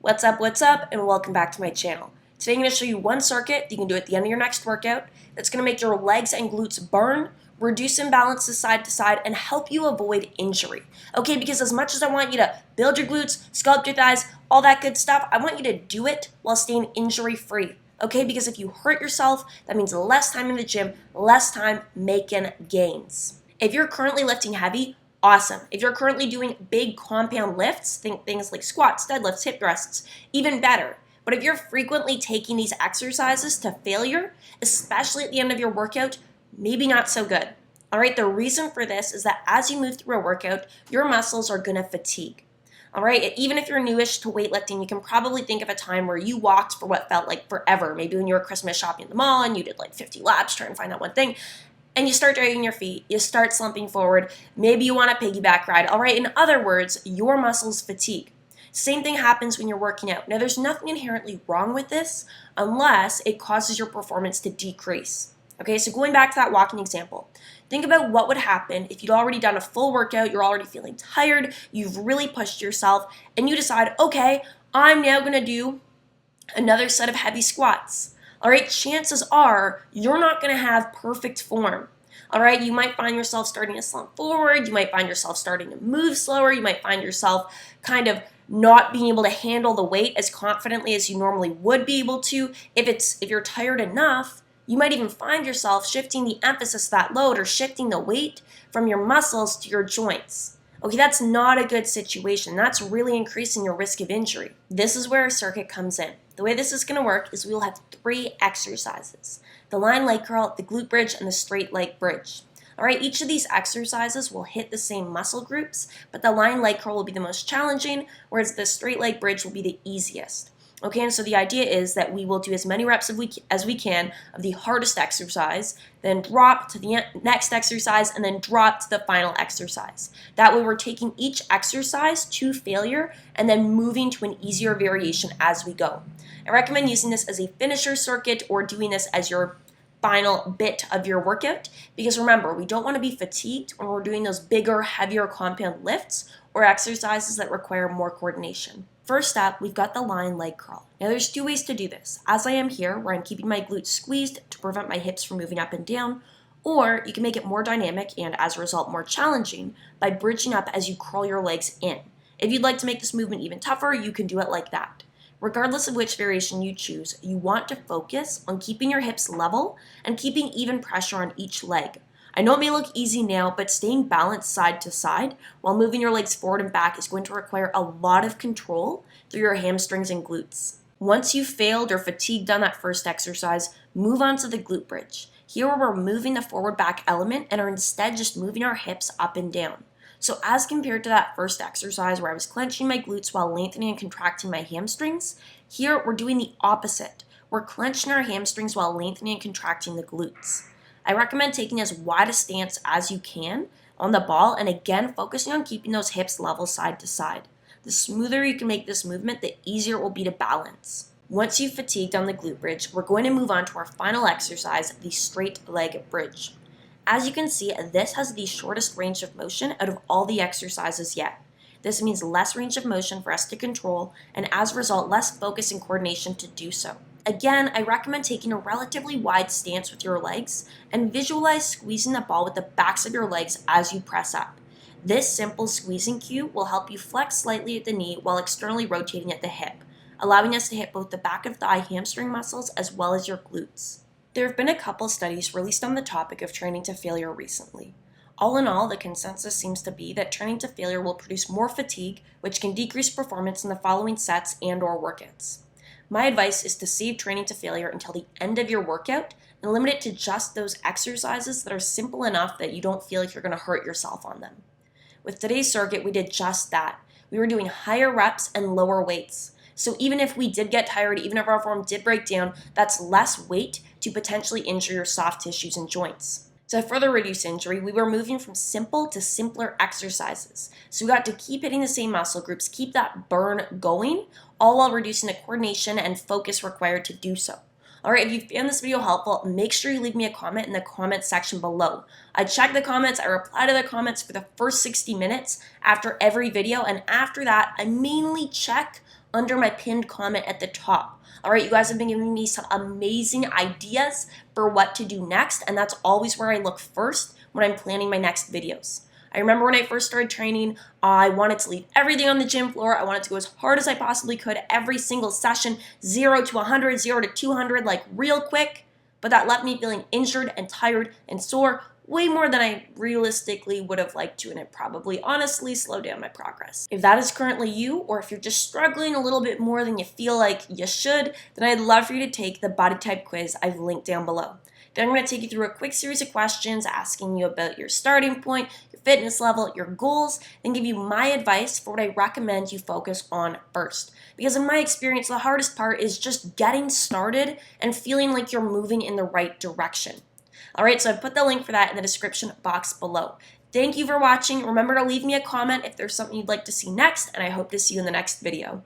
What's up, and welcome back to my channel. Today I'm going to show you one circuit that you can do at the end of your next workout that's going to make your legs and glutes burn, reduce imbalances side to side, and help you avoid injury. Okay, because as much as I want you to build your glutes, sculpt your thighs, all that good stuff, I want you to do it while staying injury-free. Okay, because if you hurt yourself, that means less time in the gym, less time making gains. If you're currently lifting heavy, awesome. If you're currently doing big compound lifts, think things like squats, deadlifts, hip thrusts, even better. But if you're frequently taking these exercises to failure, especially at the end of your workout, maybe not so good. All right, the reason for this is that as you move through a workout, your muscles are going to fatigue. All right, even if you're newish to weightlifting, you can probably think of a time where you walked for what felt like forever. Maybe when you were Christmas shopping at the mall and you did like 50 laps trying to find that one thing. And you start dragging your feet, you start slumping forward, maybe you want a piggyback ride. All right, in other words, your muscles fatigue. Same thing happens when you're working out. Now, there's nothing inherently wrong with this unless it causes your performance to decrease. Okay, so going back to that walking example, think about what would happen if you'd already done a full workout, you're already feeling tired, you've really pushed yourself, and you decide, okay, I'm now gonna do another set of heavy squats. All right, chances are you're not going to have perfect form. All right, you might find yourself starting to slump forward. You might find yourself starting to move slower. You might find yourself kind of not being able to handle the weight as confidently as you normally would be able to. If you're tired enough, you might even find yourself shifting the emphasis of that load or shifting the weight from your muscles to your joints. Okay, that's not a good situation. That's really increasing your risk of injury. This is where a circuit comes in. The way this is going to work is we will have 3 exercises: the line leg curl, the glute bridge, and the straight leg bridge. All right, each of these exercises will hit the same muscle groups, but the line leg curl will be the most challenging, whereas the straight leg bridge will be the easiest. Okay, and so the idea is that we will do as many reps as we can of the hardest exercise, then drop to the next exercise, and then drop to the final exercise. That way we're taking each exercise to failure and then moving to an easier variation as we go. I recommend using this as a finisher circuit or doing this as your final bit of your workout, because remember, we don't want to be fatigued when we're doing those bigger, heavier compound lifts or exercises that require more coordination. First up, we've got the line leg curl. Now there's 2 ways to do this, as I am here, where I'm keeping my glutes squeezed to prevent my hips from moving up and down, or you can make it more dynamic and as a result more challenging by bridging up as you curl your legs in. If you'd like to make this movement even tougher, you can do it like that. Regardless of which variation you choose, you want to focus on keeping your hips level and keeping even pressure on each leg. I know it may look easy now, but staying balanced side to side while moving your legs forward and back is going to require a lot of control through your hamstrings and glutes. Once you've failed or fatigued on that first exercise, move on to the glute bridge. Here we're moving the forward back element and are instead just moving our hips up and down. So as compared to that first exercise where I was clenching my glutes while lengthening and contracting my hamstrings, here we're doing the opposite. We're clenching our hamstrings while lengthening and contracting the glutes. I recommend taking as wide a stance as you can on the ball and again focusing on keeping those hips level side to side. The smoother you can make this movement, the easier it will be to balance. Once you've fatigued on the glute bridge, we're going to move on to our final exercise, the straight leg bridge. As you can see, this has the shortest range of motion out of all the exercises yet. This means less range of motion for us to control, and as a result, less focus and coordination to do so. Again, I recommend taking a relatively wide stance with your legs and visualize squeezing the ball with the backs of your legs as you press up. This simple squeezing cue will help you flex slightly at the knee while externally rotating at the hip, allowing us to hit both the back of thigh hamstring muscles as well as your glutes. There have been a couple studies released on the topic of training to failure recently. All in all, the consensus seems to be that training to failure will produce more fatigue, which can decrease performance in the following sets and/or workouts. My advice is to save training to failure until the end of your workout and limit it to just those exercises that are simple enough that you don't feel like you're going to hurt yourself on them. With today's circuit, we did just that. We were doing higher reps and lower weights. So even if we did get tired, even if our form did break down, that's less weight to potentially injure your soft tissues and joints. To further reduce injury, we were moving from simple to simpler exercises. So we got to keep hitting the same muscle groups, keep that burn going, all while reducing the coordination and focus required to do so. All right, if you found this video helpful, make sure you leave me a comment in the comment section below. I check the comments, I reply to the comments for the first 60 minutes after every video, and after that, I mainly check under my pinned comment at the top. All right, you guys have been giving me some amazing ideas for what to do next, and that's always where I look first when I'm planning my next videos. I remember when I first started training, I wanted to leave everything on the gym floor. I wanted to go as hard as I possibly could every single session, 0 to 100, 0 to 200, like real quick. But that left me feeling injured and tired and sore way more than I realistically would have liked to, and it probably honestly slowed down my progress. If that is currently you, or if you're just struggling a little bit more than you feel like you should, then I'd love for you to take the body type quiz I've linked down below. Then I'm going to take you through a quick series of questions asking you about your starting point, your fitness level, your goals, and give you my advice for what I recommend you focus on first. Because in my experience, the hardest part is just getting started and feeling like you're moving in the right direction. All right, so I've put the link for that in the description box below. Thank you for watching. Remember to leave me a comment if there's something you'd like to see next, and I hope to see you in the next video.